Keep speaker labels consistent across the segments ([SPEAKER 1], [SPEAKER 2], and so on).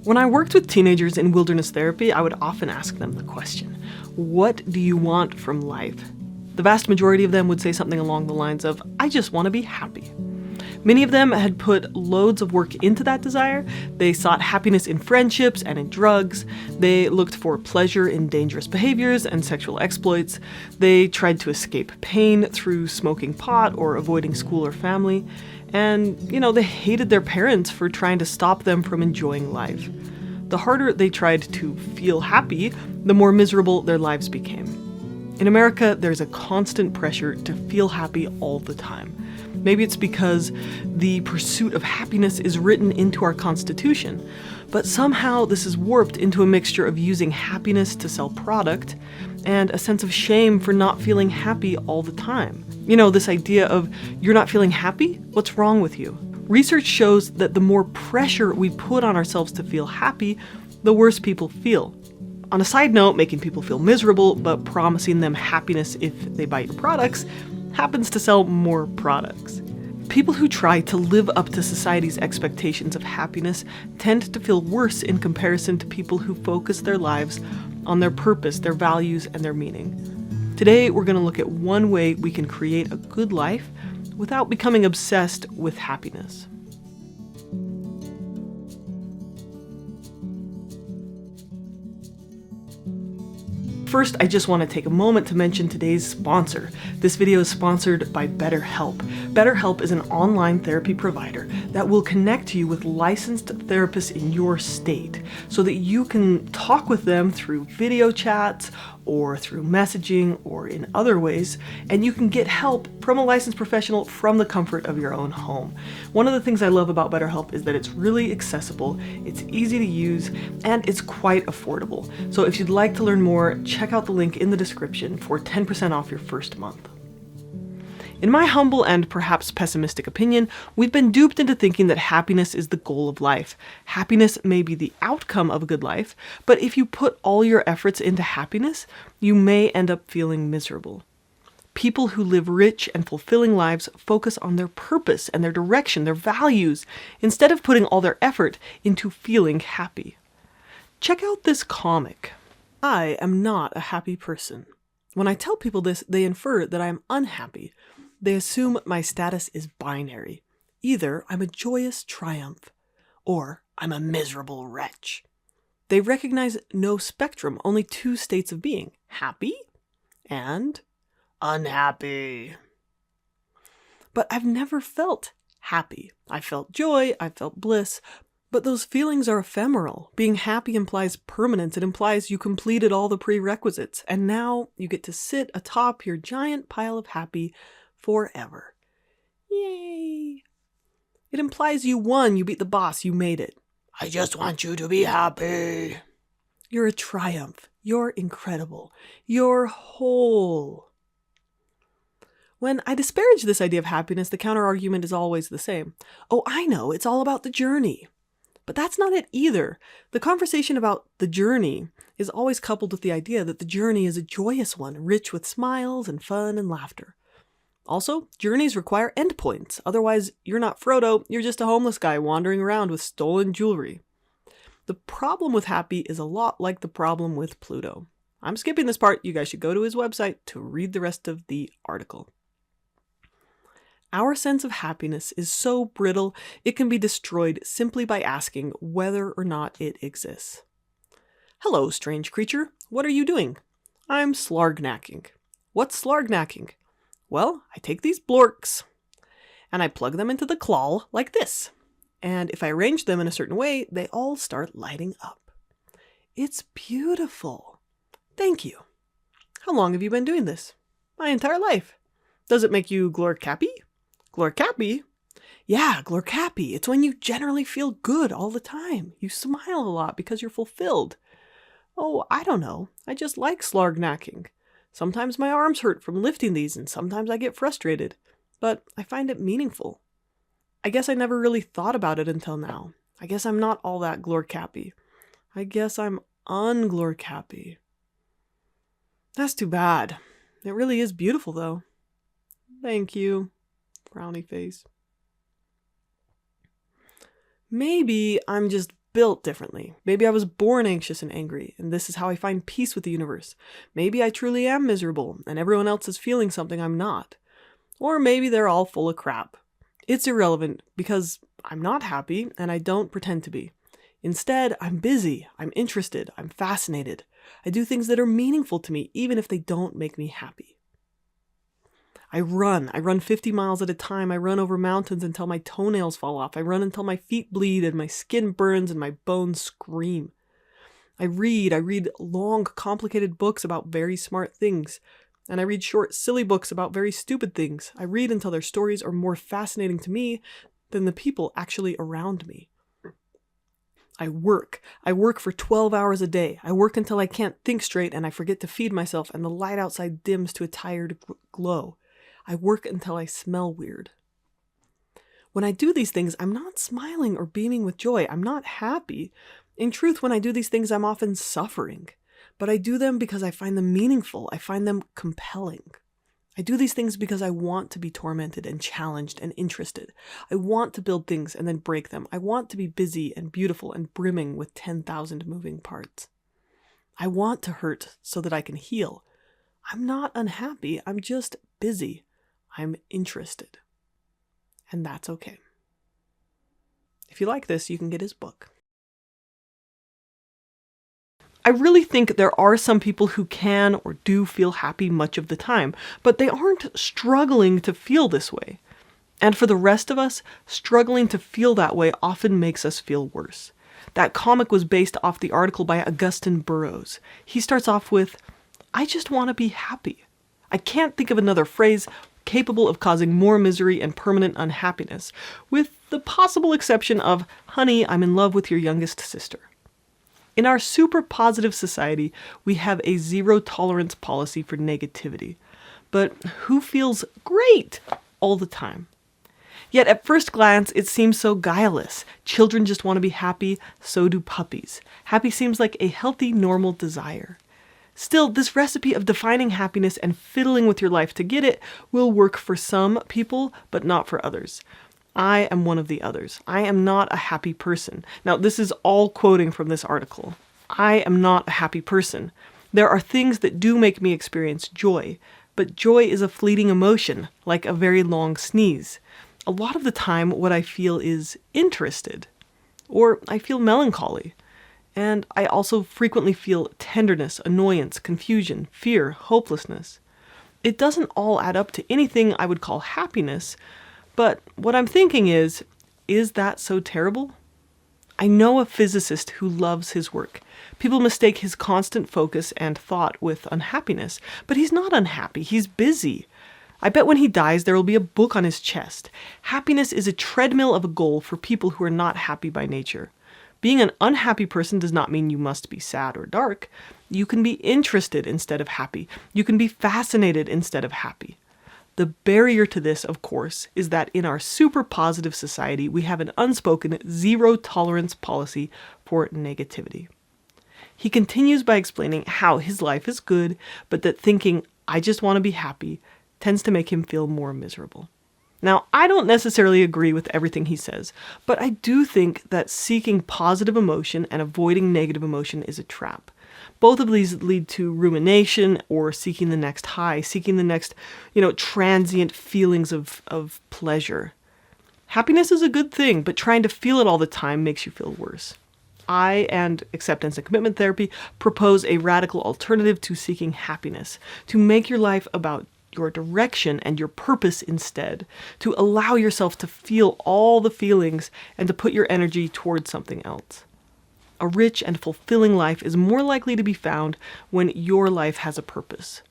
[SPEAKER 1] When I worked with teenagers in wilderness therapy, I would often ask them the question, what do you want from life? The vast majority of them would say something along the lines of, I just want to be happy. Many of them had put loads of work into that desire. They sought happiness in friendships and in drugs. They looked for pleasure in dangerous behaviors and sexual exploits. They tried to escape pain through smoking pot or avoiding school or family. And, they hated their parents for trying to stop them from enjoying life. The harder they tried to feel happy, the more miserable their lives became. In America, there's a constant pressure to feel happy all the time. Maybe it's because the pursuit of happiness is written into our Constitution, but somehow this is warped into a mixture of using happiness to sell product and a sense of shame for not feeling happy all the time. This idea of, you're not feeling happy? What's wrong with you? Research shows that the more pressure we put on ourselves to feel happy, the worse people feel. On a side note, making people feel miserable but promising them happiness if they buy your products happens to sell more products. People who try to live up to society's expectations of happiness tend to feel worse in comparison to people who focus their lives on their purpose, their values, and their meaning. Today, we're going to look at one way we can create a good life without becoming obsessed with happiness. First, I just want to take a moment to mention today's sponsor. This video is sponsored by BetterHelp. BetterHelp is an online therapy provider that will connect you with licensed therapists in your state so that you can talk with them through video chats or through messaging or in other ways, and you can get help from a licensed professional from the comfort of your own home. One of the things I love about BetterHelp is that it's really accessible, it's easy to use, and it's quite affordable. So if you'd like to learn more, check out the link in the description for 10% off your first month. In my humble and perhaps pessimistic opinion, we've been duped into thinking that happiness is the goal of life. Happiness may be the outcome of a good life, but if you put all your efforts into happiness, you may end up feeling miserable. People who live rich and fulfilling lives focus on their purpose and their direction, their values, instead of putting all their effort into feeling happy. Check out this comic. I am not a happy person. When I tell people this, they infer that I am unhappy. They assume my status is binary. Either I'm a joyous triumph, or I'm a miserable wretch. They recognize no spectrum, only two states of being, happy and unhappy. But I've never felt happy. I felt joy, I felt bliss, but those feelings are ephemeral. Being happy implies permanence. It implies you completed all the prerequisites, and now you get to sit atop your giant pile of happy forever. Yay! It implies you won, you beat the boss, you made it. I just want you to be happy. You're a triumph. You're incredible. You're whole. When I disparage this idea of happiness, the counter-argument is always the same. Oh, I know, it's all about the journey. But that's not it either. The conversation about the journey is always coupled with the idea that the journey is a joyous one, rich with smiles and fun and laughter. Also, journeys require endpoints. Otherwise, you're not Frodo, you're just a homeless guy wandering around with stolen jewelry. The problem with happy is a lot like the problem with Pluto. I'm skipping this part. You guys should go to his website to read the rest of the article. Our sense of happiness is so brittle, it can be destroyed simply by asking whether or not it exists. Hello, strange creature. What are you doing? I'm slargnacking. What's slargnacking? Well, I take these blorks and I plug them into the claw like this. And if I arrange them in a certain way, they all start lighting up. It's beautiful. Thank you. How long have you been doing this? My entire life. Does it make you glorcappy? Glorcappy? Yeah, glorcappy. It's when you generally feel good all the time. You smile a lot because you're fulfilled. Oh, I don't know. I just like slargnacking. Sometimes my arms hurt from lifting these, and sometimes I get frustrated. But I find it meaningful. I guess I never really thought about it until now. I guess I'm not all that glorcappy. I guess I'm unglorcappy. That's too bad. It really is beautiful, though. Thank you Frowny face. Maybe I'm just built differently. Maybe I was born anxious and angry, and this is how I find peace with the universe. Maybe I truly am miserable, and everyone else is feeling something I'm not. Or maybe they're all full of crap. It's irrelevant, because I'm not happy, and I don't pretend to be. Instead, I'm busy, I'm interested, I'm fascinated. I do things that are meaningful to me, even if they don't make me happy. I run 50 miles at a time. I run over mountains until my toenails fall off. I run until my feet bleed and my skin burns and my bones scream. I read long, complicated books about very smart things. And I read short, silly books about very stupid things. I read until their stories are more fascinating to me than the people actually around me. I work for 12 hours a day. I work until I can't think straight and I forget to feed myself and the light outside dims to a tired glow. I work until I smell weird. When I do these things, I'm not smiling or beaming with joy. I'm not happy. In truth, when I do these things, I'm often suffering. But I do them because I find them meaningful. I find them compelling. I do these things because I want to be tormented and challenged and interested. I want to build things and then break them. I want to be busy and beautiful and brimming with 10,000 moving parts. I want to hurt so that I can heal. I'm not unhappy. I'm just busy. I'm interested. And that's okay. If you like this, you can get his book. I really think there are some people who can or do feel happy much of the time, but they aren't struggling to feel this way. And for the rest of us, struggling to feel that way often makes us feel worse. That comic was based off the article by Augustin Burroughs. He starts off with, "I just want to be happy. I can't think of another phrase capable of causing more misery and permanent unhappiness, with the possible exception of, 'Honey, I'm in love with your youngest sister.'" In our super positive society, we have a zero tolerance policy for negativity. But who feels great all the time? Yet at first glance, it seems so guileless. Children just want to be happy, so do puppies. Happy seems like a healthy, normal desire. Still, this recipe of defining happiness and fiddling with your life to get it will work for some people, but not for others. I am one of the others. I am not a happy person. Now, this is all quoting from this article. I am not a happy person. There are things that do make me experience joy, but joy is a fleeting emotion, like a very long sneeze. A lot of the time, what I feel is interested, or I feel melancholy. And I also frequently feel tenderness, annoyance, confusion, fear, hopelessness. It doesn't all add up to anything I would call happiness, but what I'm thinking is that so terrible? I know a physicist who loves his work. People mistake his constant focus and thought with unhappiness, but he's not unhappy, he's busy. I bet when he dies there will be a book on his chest. Happiness is a treadmill of a goal for people who are not happy by nature. Being an unhappy person does not mean you must be sad or dark. You can be interested instead of happy. You can be fascinated instead of happy. The barrier to this, of course, is that in our super positive society, we have an unspoken zero tolerance policy for negativity. He continues by explaining how his life is good, but that thinking, "I just want to be happy," tends to make him feel more miserable. Now, I don't necessarily agree with everything he says, but I do think that seeking positive emotion and avoiding negative emotion is a trap. Both of these lead to rumination or seeking the next high, seeking the next, transient feelings of pleasure. Happiness is a good thing, but trying to feel it all the time makes you feel worse. I and acceptance and commitment therapy propose a radical alternative to seeking happiness, to make your life about your direction and your purpose instead, to allow yourself to feel all the feelings and to put your energy towards something else. A rich and fulfilling life is more likely to be found when your life has a purpose.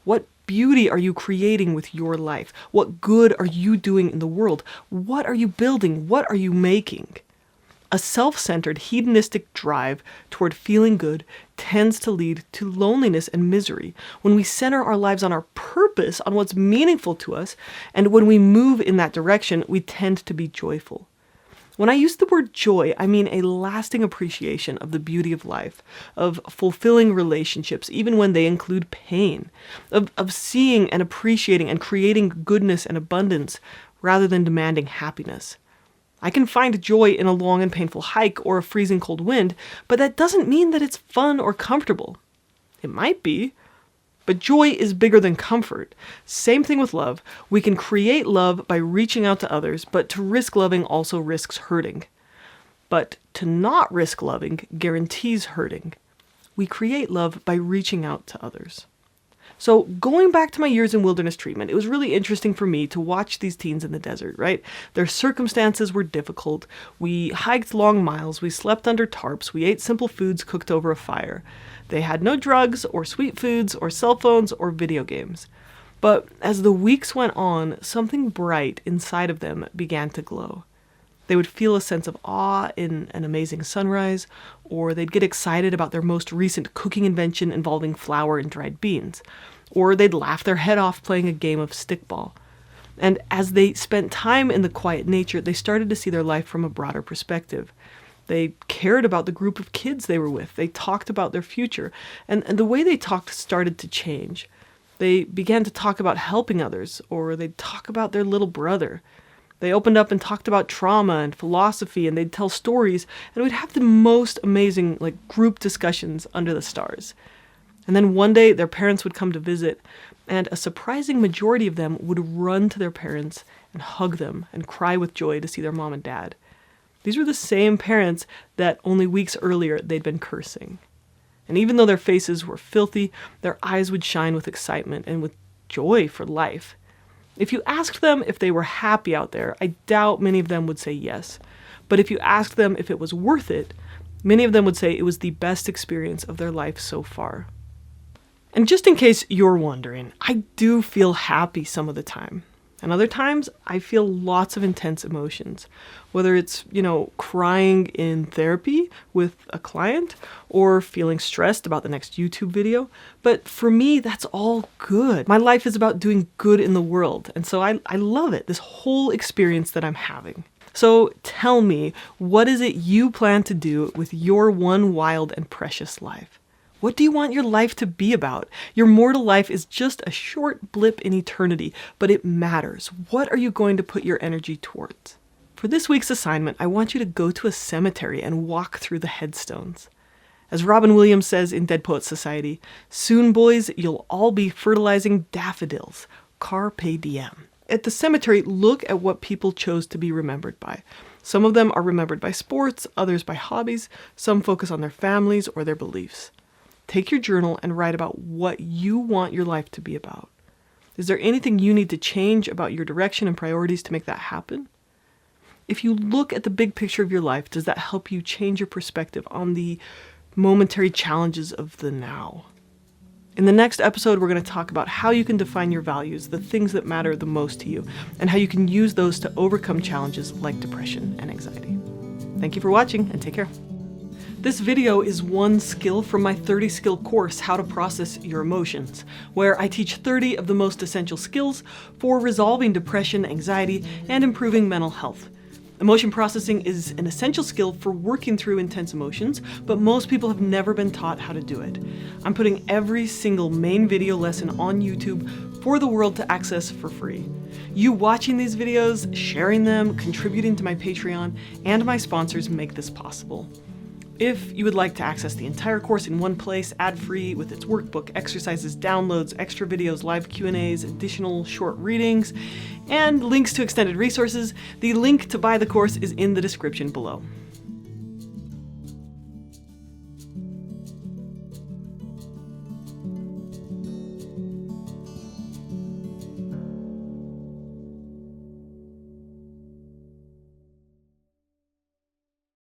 [SPEAKER 1] What beauty are you creating with your life? What good are you doing in the world? What are you building? What are you making? A self-centered, hedonistic drive toward feeling good tends to lead to loneliness and misery. When we center our lives on our purpose, on what's meaningful to us, and when we move in that direction, we tend to be joyful. When I use the word joy, I mean a lasting appreciation of the beauty of life, of fulfilling relationships, even when they include pain, of seeing and appreciating and creating goodness and abundance, rather than demanding happiness. I can find joy in a long and painful hike or a freezing cold wind, but that doesn't mean that it's fun or comfortable. It might be, but joy is bigger than comfort. Same thing with love. We can create love by reaching out to others, but to risk loving also risks hurting. But to not risk loving guarantees hurting. We create love by reaching out to others. So going back to my years in wilderness treatment, it was really interesting for me to watch these teens in the desert, right? Their circumstances were difficult. We hiked long miles, we slept under tarps, we ate simple foods cooked over a fire. They had no drugs or sweet foods or cell phones or video games. But as the weeks went on, something bright inside of them began to glow. They would feel a sense of awe in an amazing sunrise, or they'd get excited about their most recent cooking invention involving flour and dried beans, or they'd laugh their head off playing a game of stickball. And as they spent time in the quiet nature, they started to see their life from a broader perspective. They cared about the group of kids they were with. They talked about their future, and the way they talked started to change. They began to talk about helping others, or they'd talk about their little brother. They opened up and talked about trauma and philosophy, and they'd tell stories, and we'd have the most amazing group discussions under the stars. And then one day their parents would come to visit, and a surprising majority of them would run to their parents and hug them and cry with joy to see their mom and dad. These were the same parents that only weeks earlier they'd been cursing. And even though their faces were filthy, their eyes would shine with excitement and with joy for life. If you asked them if they were happy out there, I doubt many of them would say yes. But if you asked them if it was worth it, many of them would say it was the best experience of their life so far. And just in case you're wondering, I do feel happy some of the time. And other times, I feel lots of intense emotions. Whether it's, crying in therapy with a client or feeling stressed about the next YouTube video. But for me, that's all good. My life is about doing good in the world. And so I love it, this whole experience that I'm having. So tell me, what is it you plan to do with your one wild and precious life? What do you want your life to be about? Your mortal life is just a short blip in eternity, but it matters. What are you going to put your energy towards? For this week's assignment, I want you to go to a cemetery and walk through the headstones. As Robin Williams says in Dead Poets Society, "Soon, boys, you'll all be fertilizing daffodils. Carpe diem." At the cemetery, look at what people chose to be remembered by. Some of them are remembered by sports, others by hobbies. Some focus on their families or their beliefs. Take your journal and write about what you want your life to be about. Is there anything you need to change about your direction and priorities to make that happen? If you look at the big picture of your life, does that help you change your perspective on the momentary challenges of the now? In the next episode, we're going to talk about how you can define your values, the things that matter the most to you, and how you can use those to overcome challenges like depression and anxiety. Thank you for watching, and take care. This video is one skill from my 30-skill course, How to Process Your Emotions, where I teach 30 of the most essential skills for resolving depression, anxiety, and improving mental health. Emotion processing is an essential skill for working through intense emotions, but most people have never been taught how to do it. I'm putting every single main video lesson on YouTube for the world to access for free. You watching these videos, sharing them, contributing to my Patreon, and my sponsors make this possible. If you would like to access the entire course in one place, ad-free, with its workbook, exercises, downloads, extra videos, live Q&As, additional short readings, and links to extended resources, the link to buy the course is in the description below.